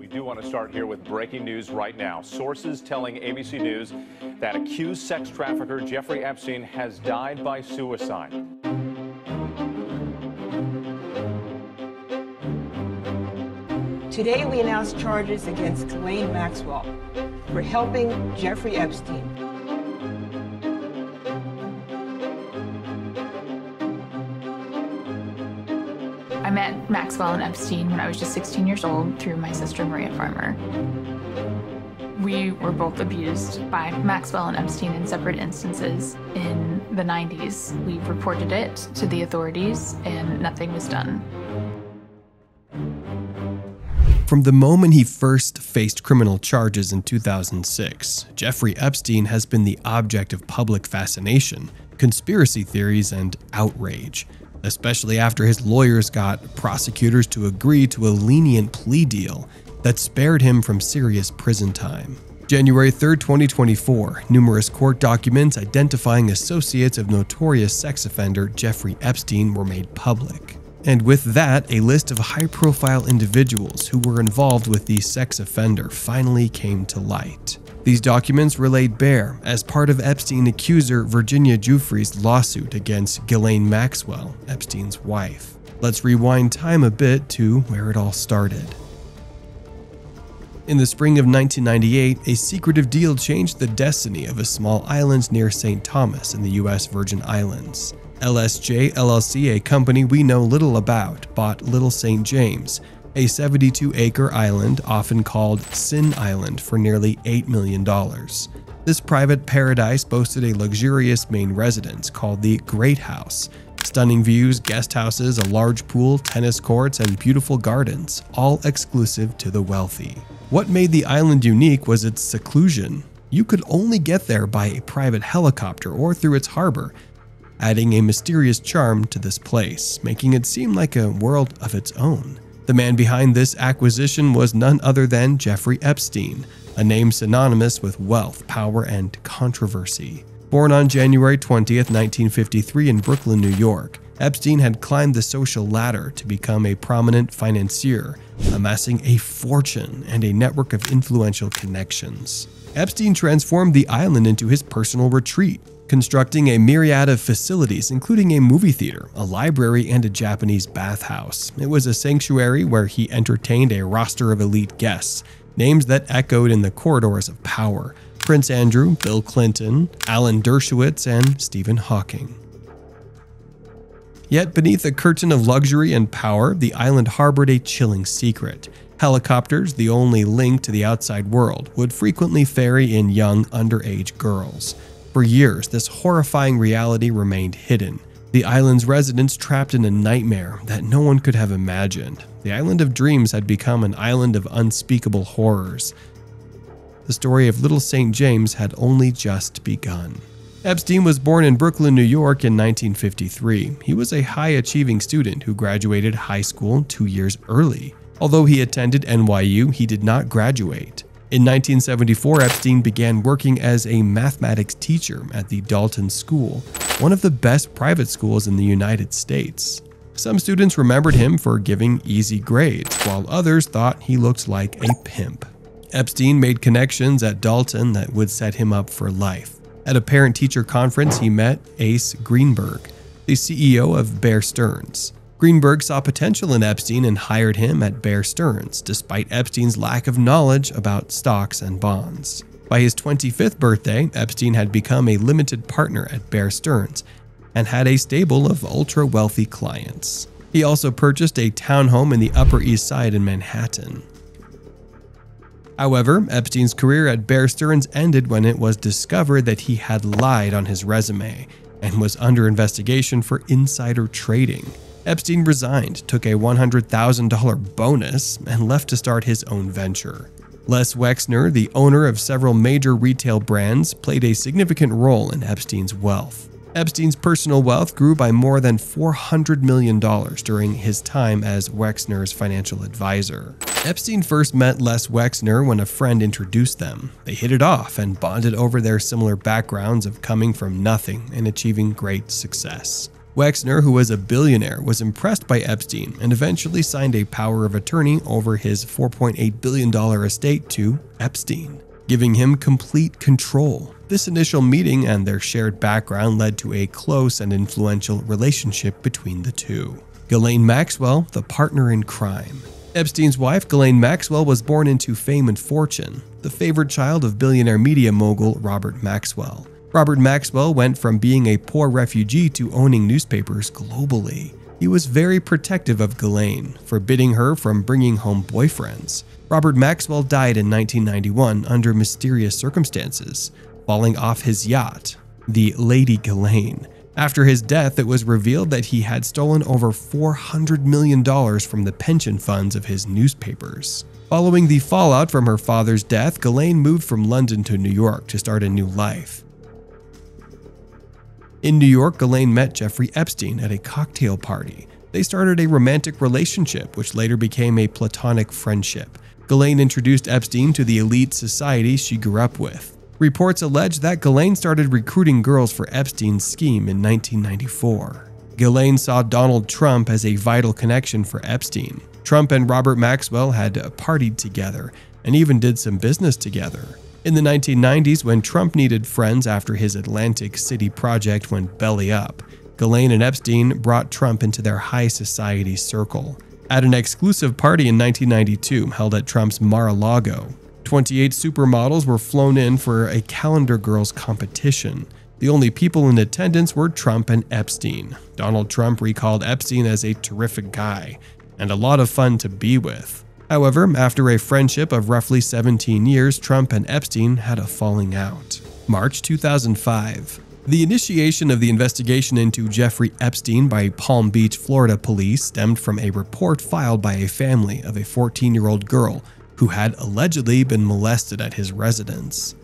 We do want to start here with breaking news right now. Sources telling ABC News that accused sex trafficker Jeffrey Epstein has died by suicide. Today we announced charges against Ghislaine Maxwell for helping Jeffrey Epstein. I met Maxwell and Epstein when I was just 16 years old through my sister Maria Farmer. We were both abused by Maxwell and Epstein in separate instances in the 90s. We reported it to the authorities and nothing was done. From the moment he first faced criminal charges in 2006, Jeffrey Epstein has been the object of public fascination, conspiracy theories, and outrage, especially after his lawyers got prosecutors to agree to a lenient plea deal that spared him from serious prison time. January 3, 2024, numerous court documents identifying associates of notorious sex offender Jeffrey Epstein were made public. And with that, a list of high-profile individuals who were involved with the sex offender finally came to light. These documents were laid bare as part of Epstein accuser Virginia Giuffre's lawsuit against Ghislaine Maxwell, Epstein's wife. Let's rewind time a bit to where it all started. In the spring of 1998, a secretive deal changed the destiny of a small island near St. Thomas in the U.S. Virgin Islands. LSJ LLC, a company we know little about, bought Little St. James, a 72-acre island often called Sin Island, for nearly $8 million. This private paradise boasted a luxurious main residence called the Great House. Stunning views, guest houses, a large pool, tennis courts, and beautiful gardens, all exclusive to the wealthy. What made the island unique was its seclusion. You could only get there by a private helicopter or through its harbor, adding a mysterious charm to this place, making it seem like a world of its own. The man behind this acquisition was none other than Jeffrey Epstein, a name synonymous with wealth, power, and controversy. Born on January 20, 1953 in Brooklyn, New York, Epstein had climbed the social ladder to become a prominent financier, amassing a fortune and a network of influential connections. Epstein transformed the island into his personal retreat, constructing a myriad of facilities, including a movie theater, a library, and a Japanese bathhouse. It was a sanctuary where he entertained a roster of elite guests, names that echoed in the corridors of power: Prince Andrew, Bill Clinton, Alan Dershowitz, and Stephen Hawking. Yet beneath a curtain of luxury and power, the island harbored a chilling secret. Helicopters, the only link to the outside world, would frequently ferry in young, underage girls. For years, this horrifying reality remained hidden. The island's residents trapped in a nightmare that no one could have imagined. The island of dreams had become an island of unspeakable horrors. The story of Little St. James had only just begun. Epstein was born in Brooklyn, New York in 1953. He was a high-achieving student who graduated high school 2 years early. Although he attended NYU, he did not graduate. In 1974, Epstein began working as a mathematics teacher at the Dalton School, one of the best private schools in the United States. Some students remembered him for giving easy grades, while others thought he looked like a pimp. Epstein made connections at Dalton that would set him up for life. At a parent-teacher conference, he met Ace Greenberg, the CEO of Bear Stearns. Greenberg saw potential in Epstein and hired him at Bear Stearns, despite Epstein's lack of knowledge about stocks and bonds. By his 25th birthday, Epstein had become a limited partner at Bear Stearns and had a stable of ultra-wealthy clients. He also purchased a townhome in the Upper East Side in Manhattan. However, Epstein's career at Bear Stearns ended when it was discovered that he had lied on his resume and was under investigation for insider trading. Epstein resigned, took a $100,000 bonus, and left to start his own venture. Les Wexner, the owner of several major retail brands, played a significant role in Epstein's wealth. Epstein's personal wealth grew by more than $400 million during his time as Wexner's financial advisor. Epstein first met Les Wexner when a friend introduced them. They hit it off and bonded over their similar backgrounds of coming from nothing and achieving great success. Wexner, who was a billionaire, was impressed by Epstein and eventually signed a power of attorney over his $4.8 billion estate to Epstein, giving him complete control. This initial meeting and their shared background led to a close and influential relationship between the two. Ghislaine Maxwell, the partner in crime. Epstein's wife, Ghislaine Maxwell, was born into fame and fortune, the favored child of billionaire media mogul Robert Maxwell. Robert Maxwell went from being a poor refugee to owning newspapers globally. He was very protective of Ghislaine, forbidding her from bringing home boyfriends. Robert Maxwell died in 1991 under mysterious circumstances, falling off his yacht, the Lady Ghislaine. After his death, it was revealed that he had stolen over $400 million from the pension funds of his newspapers. Following the fallout from her father's death, Ghislaine moved from London to New York to start a new life. In New York, Ghislaine met Jeffrey Epstein at a cocktail party. They started a romantic relationship, which later became a platonic friendship. Ghislaine introduced Epstein to the elite society she grew up with. Reports allege that Ghislaine started recruiting girls for Epstein's scheme in 1994. Ghislaine saw Donald Trump as a vital connection for Epstein. Trump and Robert Maxwell had partied together and even did some business together. In the 1990s, when Trump needed friends after his Atlantic City project went belly up, Ghislaine and Epstein brought Trump into their high society circle. At an exclusive party in 1992 held at Trump's Mar-a-Lago, 28 supermodels were flown in for a Calendar Girls competition. The only people in attendance were Trump and Epstein. Donald Trump recalled Epstein as a terrific guy and a lot of fun to be with. However, after a friendship of roughly 17 years, Trump and Epstein had a falling out. March 2005. The initiation of the investigation into Jeffrey Epstein by Palm Beach, Florida police stemmed from a report filed by a family of a 14-year-old girl who had allegedly been molested at his residence.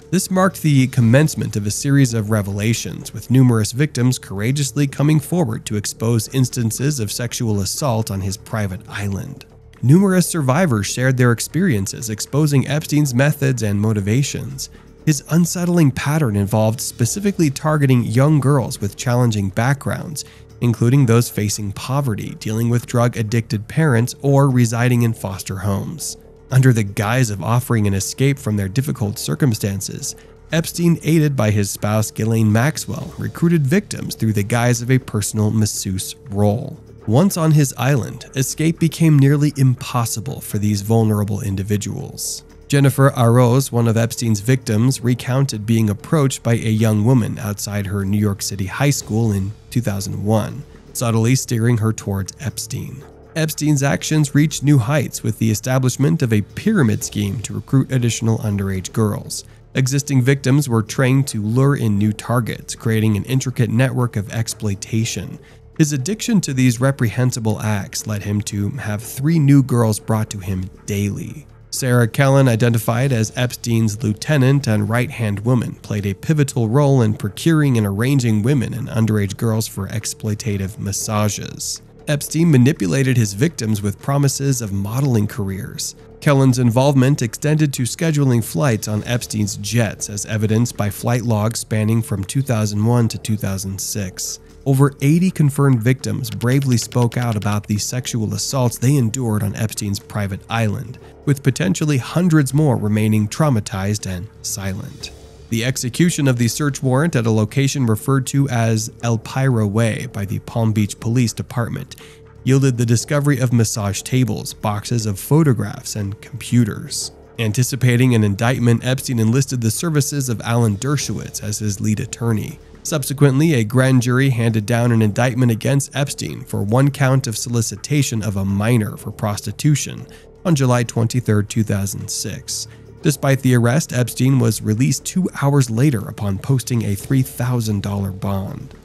This marked the commencement of a series of revelations, with numerous victims courageously coming forward to expose instances of sexual assault on his private island. Numerous survivors shared their experiences, exposing Epstein's methods and motivations. His unsettling pattern involved specifically targeting young girls with challenging backgrounds, including those facing poverty, dealing with drug-addicted parents, or residing in foster homes. Under the guise of offering an escape from their difficult circumstances, Epstein, aided by his spouse Ghislaine Maxwell, recruited victims through the guise of a personal masseuse role. Once on his island, escape became nearly impossible for these vulnerable individuals. Jennifer Arroz, one of Epstein's victims, recounted being approached by a young woman outside her New York City high school in 2001, subtly steering her towards Epstein. Epstein's actions reached new heights with the establishment of a pyramid scheme to recruit additional underage girls. Existing victims were trained to lure in new targets, creating an intricate network of exploitation. His addiction to these reprehensible acts led him to have 3 new girls brought to him daily. Sarah Kellen, identified as Epstein's lieutenant and right-hand woman, played a pivotal role in procuring and arranging women and underage girls for exploitative massages. Epstein manipulated his victims with promises of modeling careers. Kellen's involvement extended to scheduling flights on Epstein's jets, as evidenced by flight logs spanning from 2001 to 2006. Over 80 confirmed victims bravely spoke out about the sexual assaults they endured on Epstein's private island, with potentially hundreds more remaining traumatized and silent. The execution of the search warrant at a location referred to as Elpira Way by the Palm Beach Police Department yielded the discovery of massage tables, boxes of photographs, and computers. Anticipating an indictment, Epstein enlisted the services of Alan Dershowitz as his lead attorney. Subsequently, a grand jury handed down an indictment against Epstein for 1 count of solicitation of a minor for prostitution on July 23, 2006. Despite the arrest, Epstein was released 2 hours later upon posting a $3,000 bond.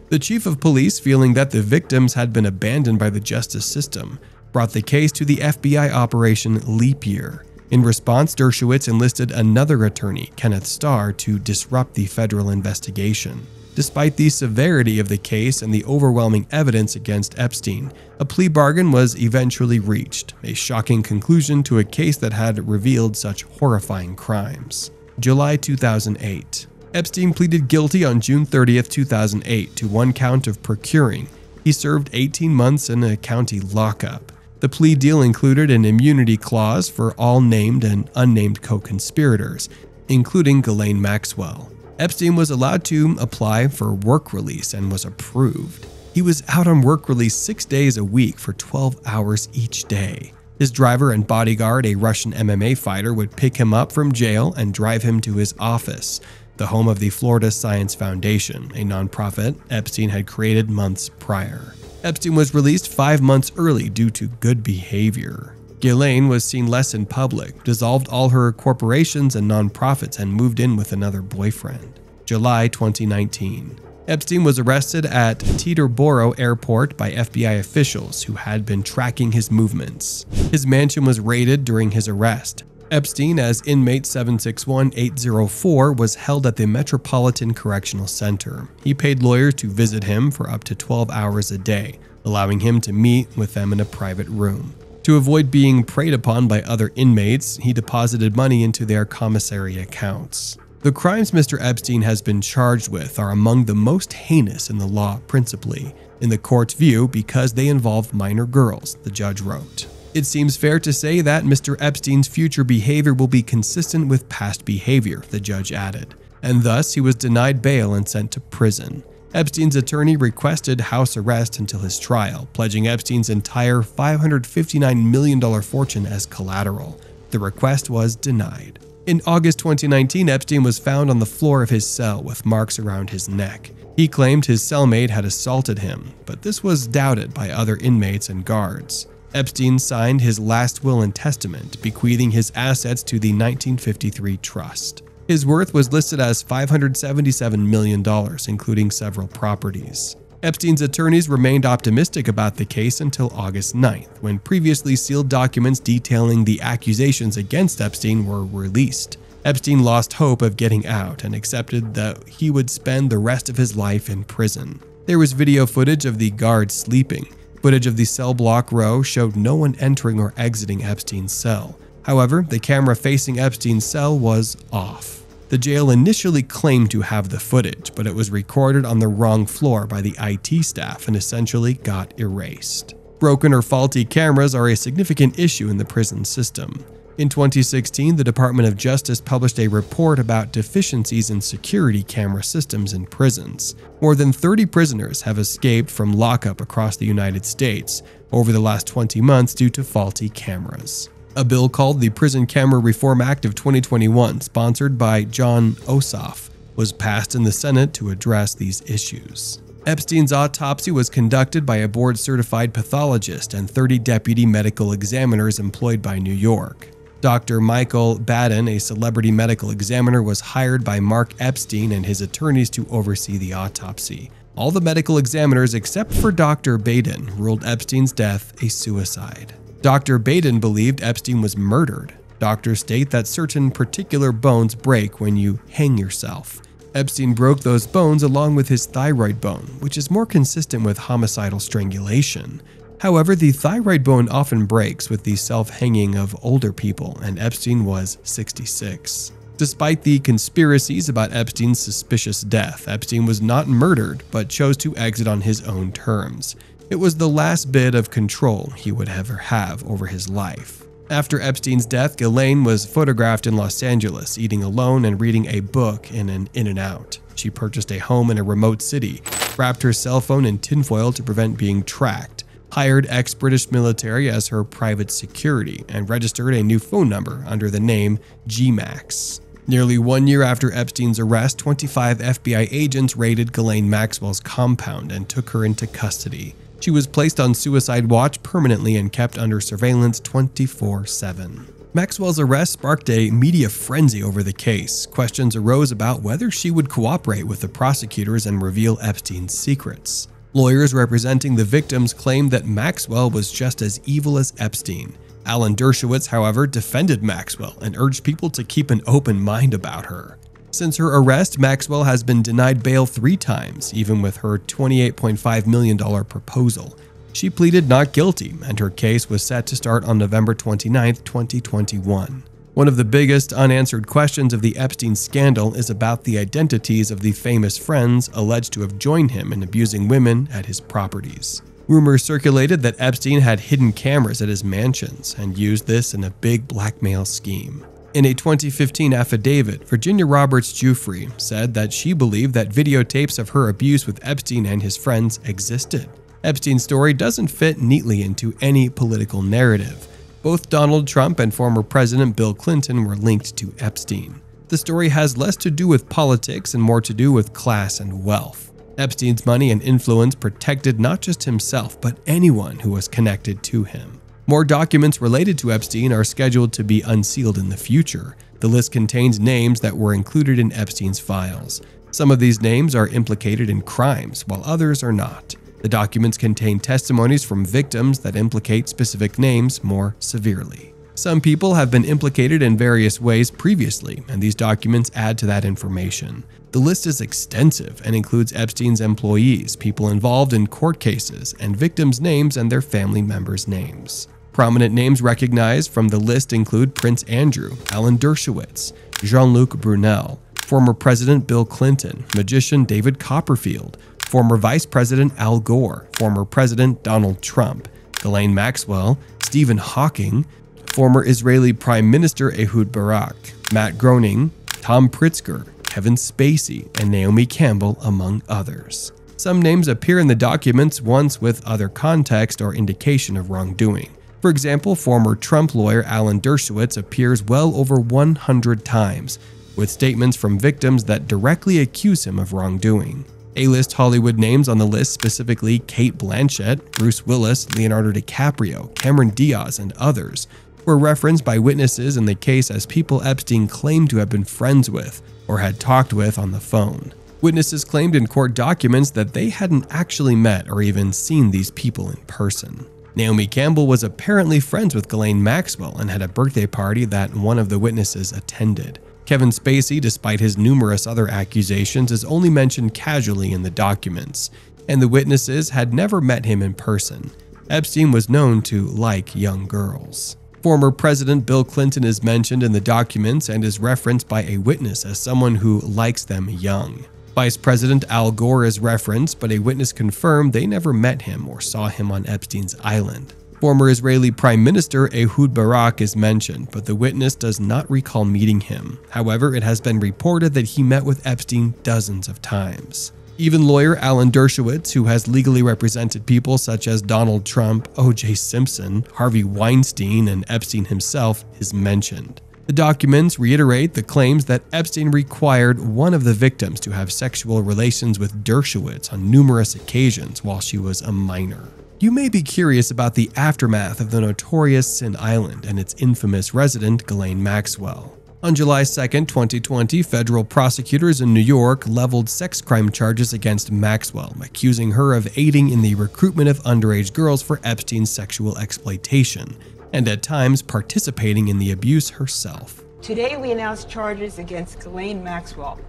The chief of police, feeling that the victims had been abandoned by the justice system, brought the case to the FBI Operation Leap Year. In response, Dershowitz enlisted another attorney, Kenneth Starr, to disrupt the federal investigation. Despite the severity of the case and the overwhelming evidence against Epstein, a plea bargain was eventually reached, a shocking conclusion to a case that had revealed such horrifying crimes. July 2008. Epstein pleaded guilty on June 30, 2008 to one count of procuring. He served 18 months in a county lockup. The plea deal included an immunity clause for all named and unnamed co-conspirators, including Ghislaine Maxwell. Epstein was allowed to apply for work release and was approved. He was out on work release 6 days a week for 12 hours each day. His driver and bodyguard, a Russian MMA fighter, would pick him up from jail and drive him to his office, the home of the Florida Science Foundation, a nonprofit Epstein had created months prior. Epstein was released 5 months early due to good behavior. Ghislaine was seen less in public, dissolved all her corporations and nonprofits, and moved in with another boyfriend. July 2019. Epstein was arrested at Teterboro Airport by FBI officials who had been tracking his movements. His mansion was raided during his arrest. Epstein, as inmate 761804, was held at the Metropolitan Correctional Center. He paid lawyers to visit him for up to 12 hours a day, allowing him to meet with them in a private room. To avoid being preyed upon by other inmates, he deposited money into their commissary accounts. The crimes Mr. Epstein has been charged with are among the most heinous in the law, principally, in the court's view, because they involve minor girls, the judge wrote. It seems fair to say that Mr. Epstein's future behavior will be consistent with past behavior, the judge added, and thus he was denied bail and sent to prison. Epstein's attorney requested house arrest until his trial, pledging Epstein's entire $559 million fortune as collateral. The request was denied. In August 2019, Epstein was found on the floor of his cell with marks around his neck. He claimed his cellmate had assaulted him, but this was doubted by other inmates and guards. Epstein signed his last will and testament, bequeathing his assets to the 1953 trust. His worth was listed as $577 million, including several properties. Epstein's attorneys remained optimistic about the case until August 9th, when previously sealed documents detailing the accusations against Epstein were released. Epstein lost hope of getting out and accepted that he would spend the rest of his life in prison. There was video footage of the guards sleeping. Footage of the cell block row showed no one entering or exiting Epstein's cell. However, the camera facing Epstein's cell was off. The jail initially claimed to have the footage, but it was recorded on the wrong floor by the IT staff and essentially got erased. Broken or faulty cameras are a significant issue in the prison system. In 2016, the Department of Justice published a report about deficiencies in security camera systems in prisons. More than 30 prisoners have escaped from lockup across the United States over the last 20 months due to faulty cameras. A bill called the Prison Camera Reform Act of 2021, sponsored by John Ossoff, was passed in the Senate to address these issues. Epstein's autopsy was conducted by a board-certified pathologist and 30 deputy medical examiners employed by New York. Dr. Michael Baden, a celebrity medical examiner, was hired by Mark Epstein and his attorneys to oversee the autopsy. All the medical examiners except for Dr. Baden ruled Epstein's death a suicide. Dr. Baden believed Epstein was murdered. Doctors state that certain particular bones break when you hang yourself. Epstein broke those bones along with his thyroid bone, which is more consistent with homicidal strangulation. However, the thyroid bone often breaks with the self-hanging of older people, and Epstein was 66. Despite the conspiracies about Epstein's suspicious death, Epstein was not murdered, but chose to exit on his own terms. It was the last bit of control he would ever have over his life. After Epstein's death, Ghislaine was photographed in Los Angeles, eating alone and reading a book in an In-N-Out. She purchased a home in a remote city, wrapped her cell phone in tinfoil to prevent being tracked, hired ex-British military as her private security, and registered a new phone number under the name G-Max. Nearly 1 year after Epstein's arrest, 25 FBI agents raided Ghislaine Maxwell's compound and took her into custody. She was placed on suicide watch permanently and kept under surveillance 24/7. Maxwell's arrest sparked a media frenzy over the case. Questions arose about whether she would cooperate with the prosecutors and reveal Epstein's secrets. Lawyers representing the victims claimed that Maxwell was just as evil as Epstein. Alan Dershowitz, however, defended Maxwell and urged people to keep an open mind about her. Since her arrest, Maxwell has been denied bail 3 times, even with her $28.5 million proposal. She pleaded not guilty, and her case was set to start on November 29, 2021. One of the biggest unanswered questions of the Epstein scandal is about the identities of the famous friends alleged to have joined him in abusing women at his properties. Rumors circulated that Epstein had hidden cameras at his mansions and used this in a big blackmail scheme. In a 2015 affidavit, Virginia Roberts Giuffre said that she believed that videotapes of her abuse with Epstein and his friends existed. Epstein's story doesn't fit neatly into any political narrative. Both Donald Trump and former President Bill Clinton were linked to Epstein. The story has less to do with politics and more to do with class and wealth. Epstein's money and influence protected not just himself, but anyone who was connected to him. More documents related to Epstein are scheduled to be unsealed in the future. The list contains names that were included in Epstein's files. Some of these names are implicated in crimes, while others are not. The documents contain testimonies from victims that implicate specific names more severely. Some people have been implicated in various ways previously, and these documents add to that information. The list is extensive and includes Epstein's employees, people involved in court cases, and victims' names and their family members' names. Prominent names recognized from the list include Prince Andrew, Alan Dershowitz, Jean-Luc Brunel, former President Bill Clinton, magician David Copperfield, former Vice President Al Gore, former President Donald Trump, Ghislaine Maxwell, Stephen Hawking, former Israeli Prime Minister Ehud Barak, Matt Groening, Tom Pritzker, Kevin Spacey, and Naomi Campbell, among others. Some names appear in the documents once with other context or indication of wrongdoing. For example, former Trump lawyer Alan Dershowitz appears well over 100 times, with statements from victims that directly accuse him of wrongdoing. A-list Hollywood names on the list, specifically Cate Blanchett, Bruce Willis, Leonardo DiCaprio, Cameron Diaz, and others, were referenced by witnesses in the case as people Epstein claimed to have been friends with or had talked with on the phone. Witnesses claimed in court documents that they hadn't actually met or even seen these people in person. Naomi Campbell was apparently friends with Ghislaine Maxwell and had a birthday party that one of the witnesses attended. Kevin Spacey, despite his numerous other accusations, is only mentioned casually in the documents, and the witnesses had never met him in person. Epstein was known to like young girls. Former President Bill Clinton is mentioned in the documents and is referenced by a witness as someone who likes them young. Vice President Al Gore is referenced, but a witness confirmed they never met him or saw him on Epstein's island. Former Israeli Prime Minister Ehud Barak is mentioned, but the witness does not recall meeting him. However, it has been reported that he met with Epstein dozens of times. Even lawyer Alan Dershowitz, who has legally represented people such as Donald Trump, O.J. Simpson, Harvey Weinstein, and Epstein himself, is mentioned. The documents reiterate the claims that Epstein required one of the victims to have sexual relations with Dershowitz on numerous occasions while she was a minor. You may be curious about the aftermath of the notorious Sin Island and its infamous resident, Ghislaine Maxwell. On July 2, 2020, federal prosecutors in New York leveled sex crime charges against Maxwell, accusing her of aiding in the recruitment of underage girls for Epstein's sexual exploitation, and at times participating in the abuse herself. Today we announced charges against Ghislaine Maxwell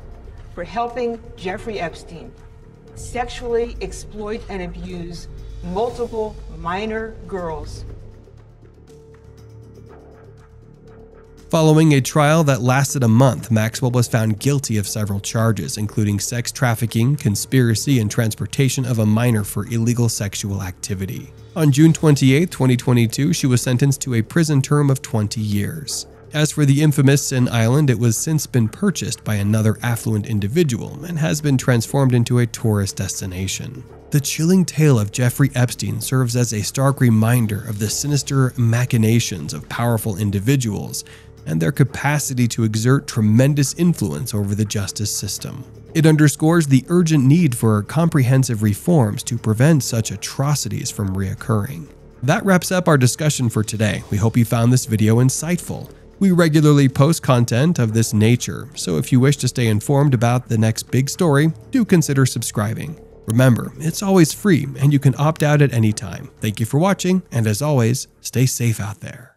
for helping Jeffrey Epstein sexually exploit and abuse multiple minor girls. Following a trial that lasted a month, Maxwell was found guilty of several charges, including sex trafficking, conspiracy, and transportation of a minor for illegal sexual activity. On June 28, 2022, she was sentenced to a prison term of 20 years. As for the infamous Sin Island, it was since been purchased by another affluent individual and has been transformed into a tourist destination. The chilling tale of Jeffrey Epstein serves as a stark reminder of the sinister machinations of powerful individuals and their capacity to exert tremendous influence over the justice system. It underscores the urgent need for comprehensive reforms to prevent such atrocities from reoccurring. That wraps up our discussion for today. We hope you found this video insightful. We regularly post content of this nature, so if you wish to stay informed about the next big story, do consider subscribing. Remember, it's always free and you can opt out at any time. Thank you for watching, and as always, stay safe out there.